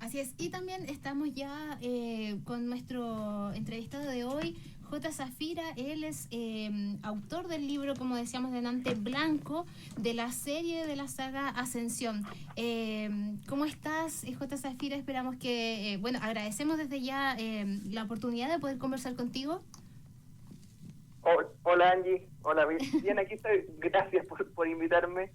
Así es, y también estamos ya con nuestro entrevistado de hoy, J. Zafira. Él es autor del libro, como decíamos delante, Blanco, de la serie de la saga Ascensión. ¿Cómo estás, J. Zafira? Esperamos que, agradecemos desde ya la oportunidad de poder conversar contigo. Hola Angie, hola, bien, aquí estoy, gracias por invitarme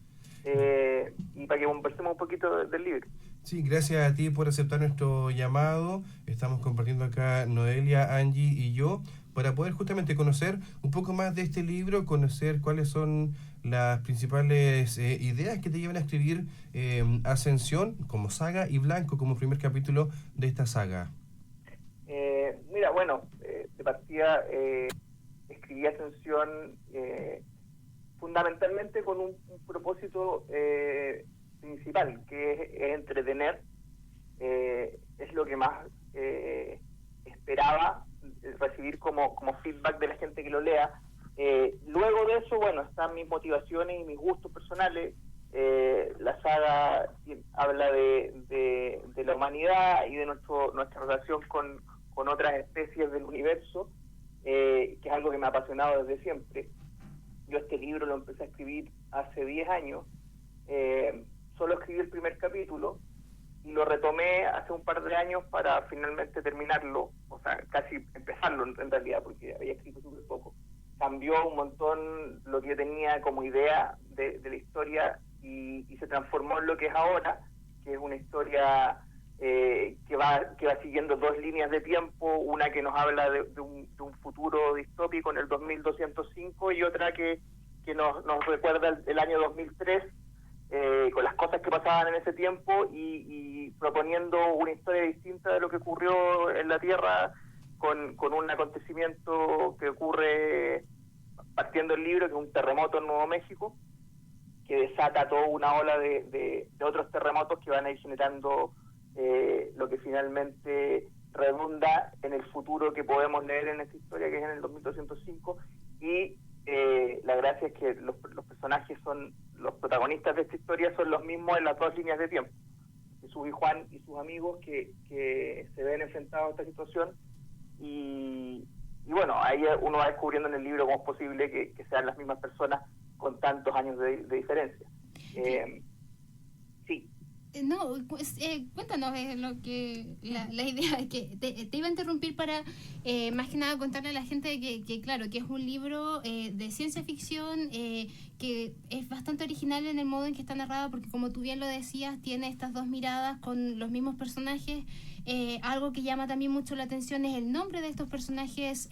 y para que conversemos un poquito del libro. Sí, gracias a ti por aceptar nuestro llamado. Estamos compartiendo acá Noelia, Angie y yo para poder justamente conocer un poco más de este libro, conocer cuáles son las principales ideas que te llevan a escribir Ascensión como saga y Blanco como primer capítulo de esta saga. Mira, de partida escribí Ascensión fundamentalmente con un propósito principal, que es entretener. Es lo que más esperaba recibir como feedback de la gente que lo lea. Luego de eso, están mis motivaciones y mis gustos personales. La saga habla de la humanidad y de nuestra relación con otras especies del universo, que es algo que me ha apasionado desde siempre. Yo este libro lo empecé a escribir hace 10 años. Solo escribí el primer capítulo y lo retomé hace un par de años para finalmente terminarlo, o sea, casi empezarlo en realidad, porque había escrito súper poco. Cambió un montón lo que yo tenía como idea de la historia y se transformó en lo que es ahora, que es una historia que va siguiendo dos líneas de tiempo, una que nos habla de un futuro distópico en el 2205 y otra que nos recuerda el año 2003, con las cosas que pasaban en ese tiempo y proponiendo una historia distinta de lo que ocurrió en la Tierra con un acontecimiento que ocurre partiendo el libro, que es un terremoto en Nuevo México, que desata toda una ola de otros terremotos que van a ir generando lo que finalmente redunda en el futuro que podemos leer en esta historia, que es en el 2205, y la gracia es que los personajes los protagonistas de esta historia son los mismos en las dos líneas de tiempo. Jesús y Juan y sus amigos que se ven enfrentados a esta situación y ahí uno va descubriendo en el libro cómo es posible que sean las mismas personas con tantos años de diferencia. Sí. No, pues, cuéntanos lo que la idea es que te iba a interrumpir para más que nada contarle a la gente que claro, que es un libro de ciencia ficción que es bastante original en el modo en que está narrado, porque como tú bien lo decías, tiene estas dos miradas con los mismos personajes. Algo que llama también mucho la atención es el nombre de estos personajes,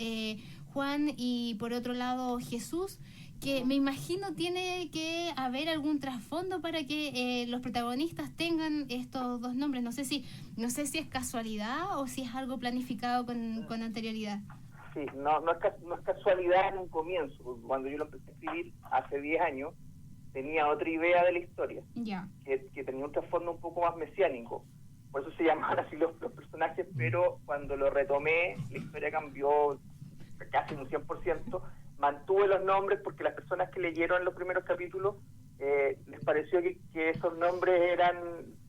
Juan y por otro lado Jesús, que me imagino tiene que haber algún trasfondo para que los protagonistas tengan estos dos nombres. No sé si es casualidad o si es algo planificado con anterioridad. Sí, no es casualidad en un comienzo. Cuando yo lo empecé a escribir hace 10 años, tenía otra idea de la historia, que tenía un trasfondo un poco más mesiánico. Por eso se llamaban así los personajes, pero cuando lo retomé, la historia cambió casi un 100%. Mantuve los nombres porque las personas que leyeron los primeros capítulos les pareció que esos nombres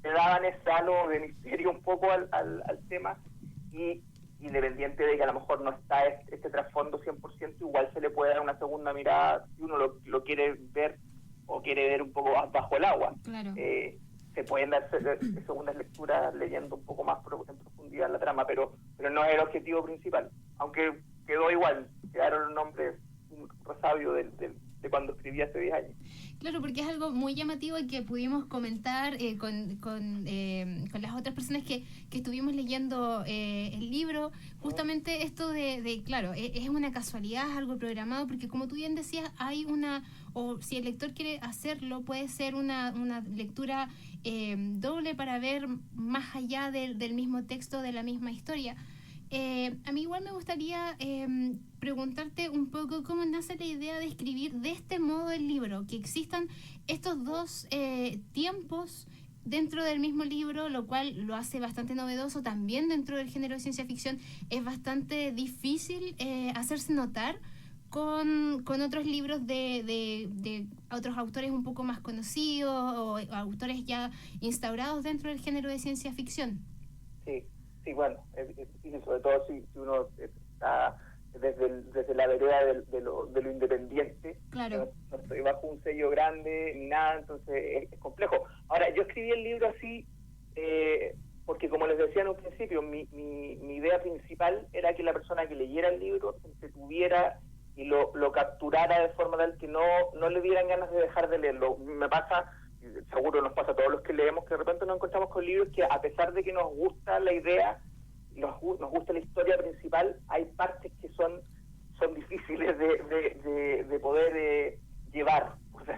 le daban ese halo de misterio un poco al tema, y independiente de que a lo mejor no está este trasfondo 100%, igual se le puede dar una segunda mirada si uno lo quiere ver o quiere ver un poco más bajo el agua. Claro. Se pueden dar segundas lecturas leyendo un poco más en profundidad la trama, pero no es el objetivo principal, aunque quedó igual, quedaron los nombres resabio de cuando escribí hace 10 años. Claro, porque es algo muy llamativo y que pudimos comentar con las otras personas que estuvimos leyendo el libro, justamente esto de claro, es una casualidad, es algo programado, porque como tú bien decías, hay o si el lector quiere hacerlo, puede ser una lectura doble para ver más allá del mismo texto, de la misma historia. A mí igual me gustaría preguntarte un poco cómo nace la idea de escribir de este modo el libro, que existan estos dos tiempos dentro del mismo libro, lo cual lo hace bastante novedoso. También dentro del género de ciencia ficción es bastante difícil hacerse notar con otros libros de otros autores un poco más conocidos o autores ya instaurados dentro del género de ciencia ficción. Sí, bueno, es difícil, sobre todo si uno está desde la vereda de lo independiente. Claro. No estoy bajo un sello grande ni nada, entonces es complejo. Ahora, yo escribí el libro así porque, como les decía en un principio, mi idea principal era que la persona que leyera el libro se entretuviera y lo capturara de forma tal que no le dieran ganas de dejar de leerlo. Me pasa, seguro nos pasa a todos los que leemos, que de repente nos encontramos con libros que, a pesar de que nos gusta la idea, nos gusta la historia principal, hay partes que son difíciles de poder llevar,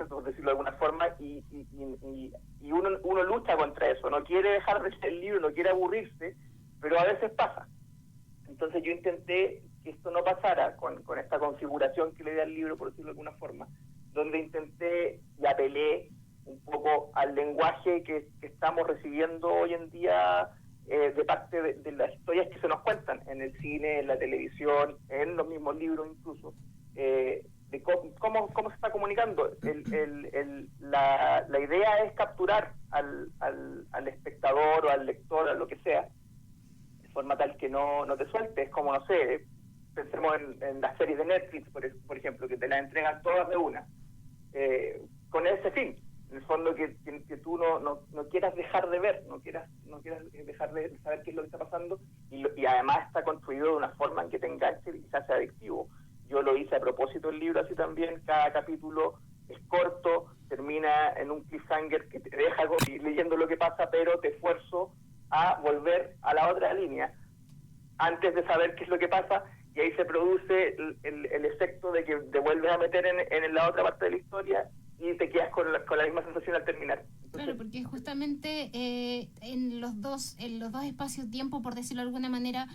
por decirlo de alguna forma, y uno lucha contra eso, no quiere dejar de leer el libro, no quiere aburrirse, pero a veces pasa. Entonces yo intenté que esto no pasara con esta configuración que le di al libro, por decirlo de alguna forma, donde intenté y apelé un poco al lenguaje que estamos recibiendo hoy en día de parte de las historias que se nos cuentan en el cine, en la televisión, en los mismos libros incluso, de cómo se está comunicando. La idea es capturar al espectador o al lector, a lo que sea, de forma tal que no te suelte. Es como, no sé, pensemos en las series de Netflix, por ejemplo, que te las entregan todas de una, con ese fin. En el fondo, que tú no quieras dejar de ver, no quieras dejar de saber qué es lo que está pasando, y además está construido de una forma en que te enganche y quizás sea adictivo. Yo lo hice a propósito del libro así también. Cada capítulo es corto, termina en un cliffhanger que te deja leyendo lo que pasa, pero te esfuerzo a volver a la otra línea antes de saber qué es lo que pasa, y ahí se produce el efecto de que te vuelves a meter en la otra parte de la historia y te quedas con la misma sensación al terminar. Entonces, claro, porque justamente en los dos espacios-tiempo, por decirlo de alguna manera,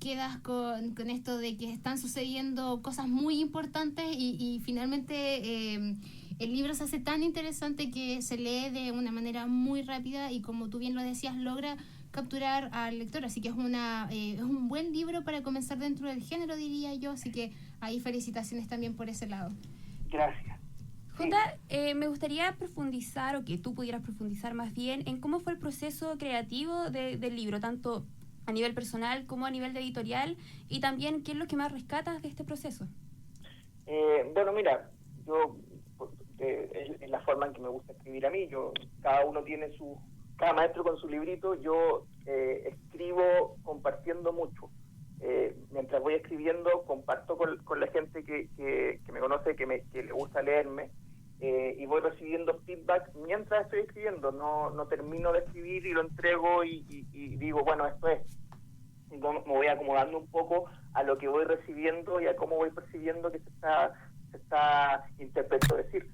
quedas con esto de que están sucediendo cosas muy importantes y finalmente el libro se hace tan interesante que se lee de una manera muy rápida y, como tú bien lo decías, logra capturar al lector, así que es un buen libro para comenzar dentro del género, diría yo, así que ahí felicitaciones también por ese lado. Gracias. Jota, me gustaría profundizar, o que tú pudieras profundizar más bien, en cómo fue el proceso creativo del libro, tanto a nivel personal como a nivel de editorial, y también qué es lo que más rescatas de este proceso. Bueno, mira, yo es la forma en que me gusta escribir a mí. Cada maestro con su librito. Yo escribo compartiendo mucho. Mientras voy escribiendo, comparto con la gente que me conoce, que le gusta leerme, y voy recibiendo feedback mientras estoy escribiendo. No termino de escribir y lo entrego y digo, bueno, esto es. Y me voy acomodando un poco a lo que voy recibiendo y a cómo voy percibiendo que se está interpretando. Es decir,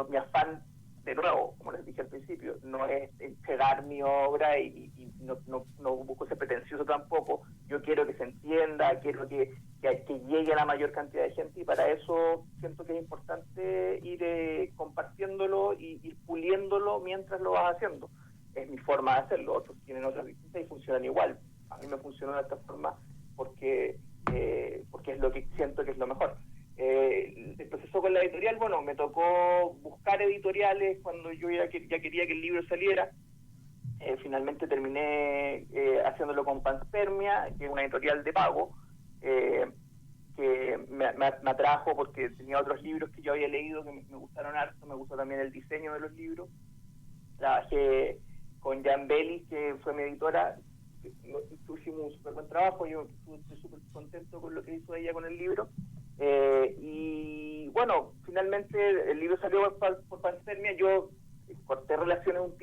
mi afán, de nuevo, como les dije al principio, no es entregar mi obra y no busco ser pretencioso tampoco. Yo quiero que se entienda, quiero que llegue a la mayor cantidad de gente, y para eso siento que es importante ir compartiéndolo y ir puliéndolo mientras lo vas haciendo. Es mi forma de hacerlo. Otros tienen otras distintas y funcionan igual. A mí me funcionó de esta forma porque es lo que siento que es lo mejor. El proceso con la editorial, bueno, me tocó buscar editoriales cuando yo ya quería que el libro saliera. Finalmente terminé haciéndolo con Panspermia, que es una editorial de pago, que me atrajo porque tenía otros libros que yo había leído que me gustaron harto. Me gustó también el diseño de los libros. Trabajé con Jan Bellis, que fue mi editora. Hicimos un súper buen trabajo. Yo estoy súper contento con lo que hizo ella con el libro. Y bueno, finalmente el libro salió por Panspermia. Yo corté relaciones un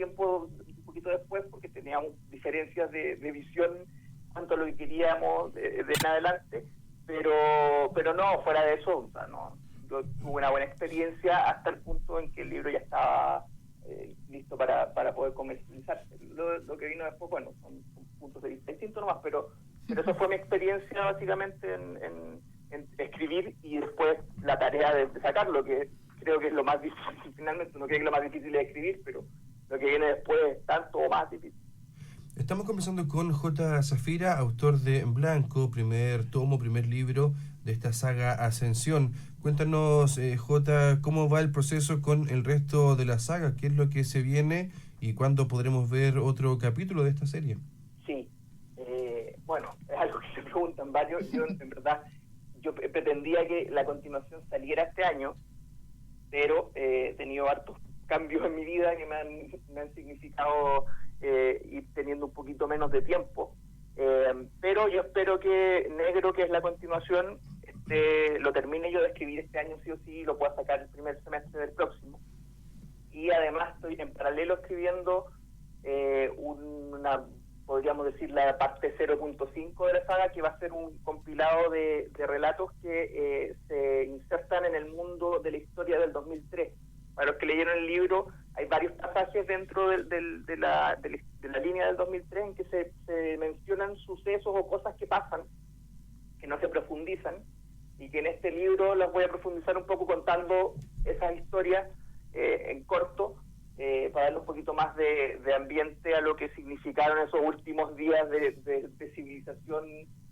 poquito después, porque teníamos diferencias de visión cuanto a lo que queríamos de en adelante, pero no, fuera de eso, o sea, no, yo tuve una buena experiencia hasta el punto en que el libro ya estaba listo para poder comercializarse. Lo que vino después, bueno, son puntos de vista distintos nomás, pero eso fue mi experiencia básicamente en escribir, y después la tarea de sacarlo, que creo que es lo más difícil. Finalmente, no creo que lo más difícil es escribir, pero lo que viene después es tanto o más difícil. Estamos conversando con J. Zafira, autor de En Blanco, primer libro de esta saga Ascensión. Cuéntanos, Jota, cómo va el proceso con el resto de la saga, qué es lo que se viene y cuándo podremos ver otro capítulo de esta serie. Sí, bueno, es algo que se preguntan varios. Yo, en verdad, yo pretendía que la continuación saliera este año, pero he tenido hartos cambios en mi vida que me han significado ir teniendo un poquito menos de tiempo. Pero yo espero que Negro, que es la continuación, lo termine yo de escribir este año sí o sí, y lo pueda sacar el primer semestre del próximo. Y además estoy en paralelo escribiendo podríamos decir, la parte 0.5 de la saga, que va a ser un compilado de relatos que se insertan en el mundo de la historia del 2003. Para los que leyeron el libro, hay varios pasajes dentro de la línea del 2003 en que se mencionan sucesos o cosas que pasan, que no se profundizan, y que en este libro las voy a profundizar un poco contando esas historias en corto, para darle un poquito más de ambiente a lo que significaron esos últimos días de civilización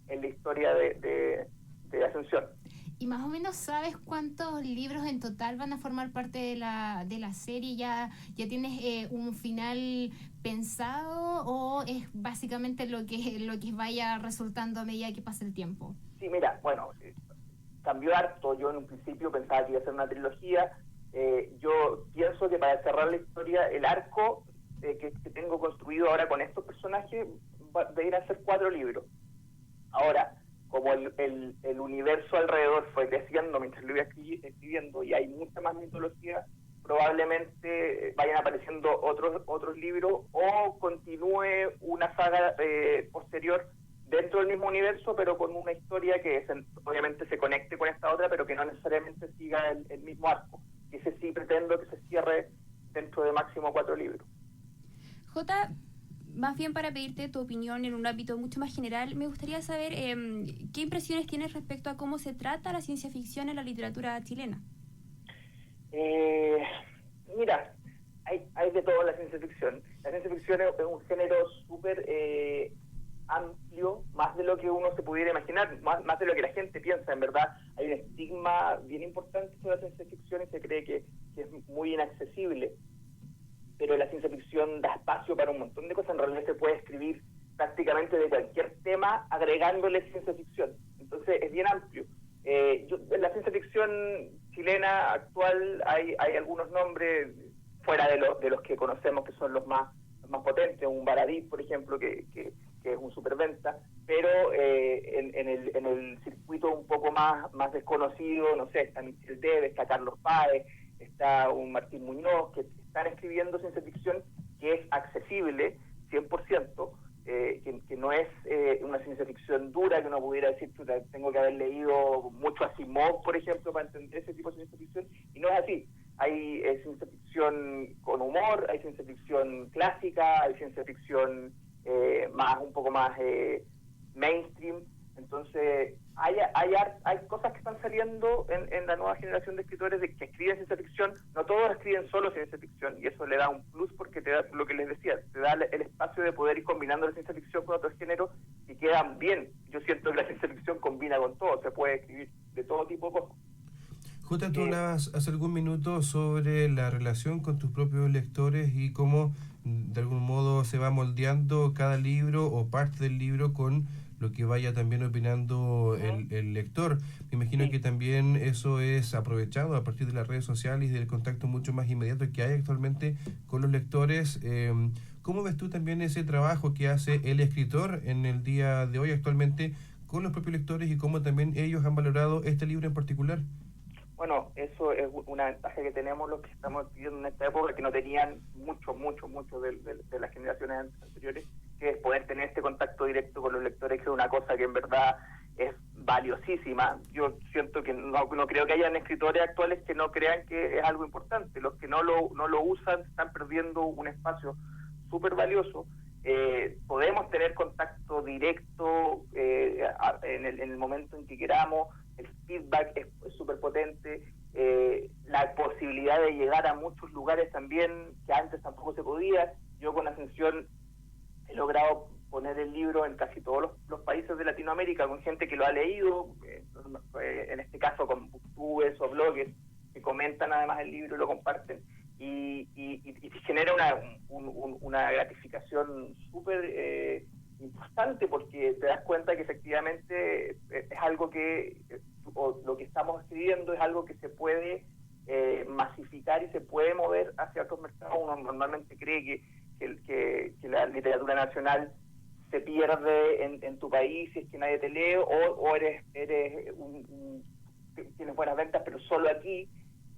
en la historia de Ascensión. ¿Y más o menos sabes cuántos libros en total van a formar parte de la serie? ¿Ya tienes un final pensado o es básicamente lo que vaya resultando a medida que pase el tiempo? Sí, mira, bueno, cambió harto. Yo en un principio pensaba que iba a ser una trilogía. Yo pienso que para cerrar la historia, el arco que tengo construido ahora con estos personajes deberían a ser 4 libros. Ahora, como el universo alrededor fue creciendo mientras lo iba escribiendo y hay mucha más mitología, probablemente vayan apareciendo otros libros o continúe una saga posterior dentro del mismo universo, pero con una historia que obviamente se conecte con esta otra, pero que no necesariamente siga el mismo arco. Ese sí pretendo que se cierre dentro de máximo 4 libros. Jota, más bien para pedirte tu opinión en un ámbito mucho más general, me gustaría saber qué impresiones tienes respecto a cómo se trata la ciencia ficción en la literatura chilena. Mira, hay de todo en la ciencia ficción. La ciencia ficción es un género súper amplio, más de lo que uno se pudiera imaginar, más de lo que la gente piensa. En verdad, hay un estigma bien importante sobre la ciencia ficción y se cree que es muy inaccesible. Pero la ciencia ficción da espacio para un montón de cosas. En realidad se puede escribir prácticamente de cualquier tema agregándole ciencia ficción. Entonces es bien amplio. En la ciencia ficción chilena actual hay algunos nombres fuera de los que conocemos, que son los más potentes. Un Baradí, por ejemplo, que es un superventa, pero en el circuito un poco más desconocido, no sé, está Michel Debe, está Carlos Páez, está un Martín Muñoz, que están escribiendo ciencia ficción que es accesible 100%, que no es una ciencia ficción dura, que uno pudiera decir, tengo que haber leído mucho Asimov, por ejemplo, para entender ese tipo de ciencia ficción, y no es así. Hay ciencia ficción con humor, hay ciencia ficción clásica, hay ciencia ficción un poco más mainstream. Entonces hay cosas que están saliendo en la nueva generación de escritores que escriben ciencia ficción. No todos escriben solo ciencia ficción, y eso le da un plus porque te da lo que les decía, te da el espacio de poder ir combinando la ciencia ficción con otros géneros y quedan bien. Yo siento que la ciencia ficción combina con todo, se puede escribir de todo tipo de cosas. Jota, tú hablabas hace algún minuto sobre la relación con tus propios lectores y cómo de algún modo se va moldeando cada libro o parte del libro con lo que vaya también opinando el lector. Me imagino que también eso es aprovechado a partir de las redes sociales y del contacto mucho más inmediato que hay actualmente con los lectores. ¿Cómo ves tú también ese trabajo que hace el escritor en el día de hoy actualmente con los propios lectores y cómo también ellos han valorado este libro en particular? Bueno, eso es una ventaja que tenemos los que estamos viviendo en esta época, que no tenían mucho de las generaciones anteriores, que es poder tener este contacto directo con los lectores, que es una cosa que en verdad es valiosísima. Yo siento que no creo que hayan escritores actuales que no crean que es algo importante. Los que no lo usan están perdiendo un espacio súper valioso. Podemos tener contacto directo en el momento en que queramos. El feedback es súper potente, la posibilidad de llegar a muchos lugares también que antes tampoco se podía. Yo con Ascensión he logrado poner el libro en casi todos los países de Latinoamérica, con gente que lo ha leído, en este caso con booktubers o bloggers que comentan además el libro y lo comparten, y genera una gratificación súper importante, porque te das cuenta que efectivamente es algo que, o lo que estamos escribiendo es algo que se puede masificar y se puede mover hacia otros mercados. Uno normalmente cree que la literatura nacional se pierde en tu país si es que nadie te lee, o eres tienes buenas ventas pero solo aquí,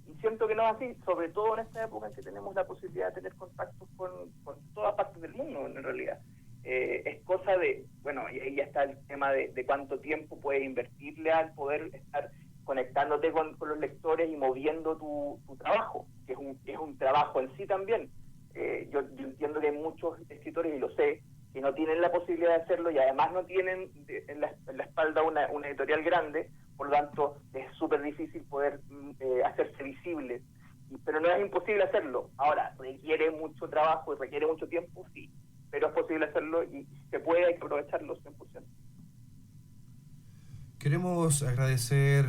y siento que no es así, sobre todo en esta época en que tenemos la posibilidad de tener contactos con todas partes del mundo en realidad. Es cosa de, bueno, y ahí ya está el tema de cuánto tiempo puedes invertirle al poder estar conectándote con los lectores y moviendo tu trabajo, que es un trabajo en sí también. Yo entiendo que hay muchos escritores, y lo sé, que no tienen la posibilidad de hacerlo, y además no tienen en la espalda una editorial grande, por lo tanto es súper difícil poder hacerse visible, pero no es imposible hacerlo. Ahora, requiere mucho trabajo y requiere mucho tiempo, sí, pero es posible hacerlo y se puede, hay que aprovecharlo 100%. Queremos agradecer,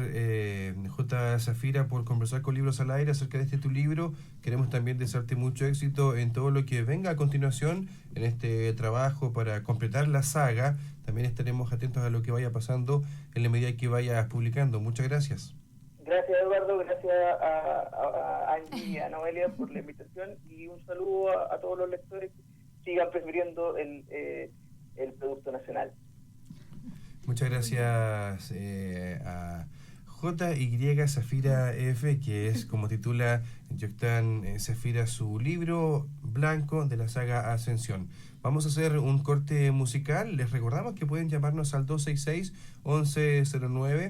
J. Zafira, por conversar con Libros al Aire acerca de tu libro. Queremos también desearte mucho éxito en todo lo que venga a continuación en este trabajo para completar la saga. También estaremos atentos a lo que vaya pasando en la medida que vayas publicando. Muchas gracias. Gracias, Eduardo. Gracias a Angie y a Noelia por la invitación, y un saludo a todos los lectores que sigan prefiriendo el producto nacional. Muchas gracias a J.Y. Zafira F., que es como titula Yoctán Zafira su libro blanco de la saga Ascensión. Vamos a hacer un corte musical. Les recordamos que pueden llamarnos al 266-1109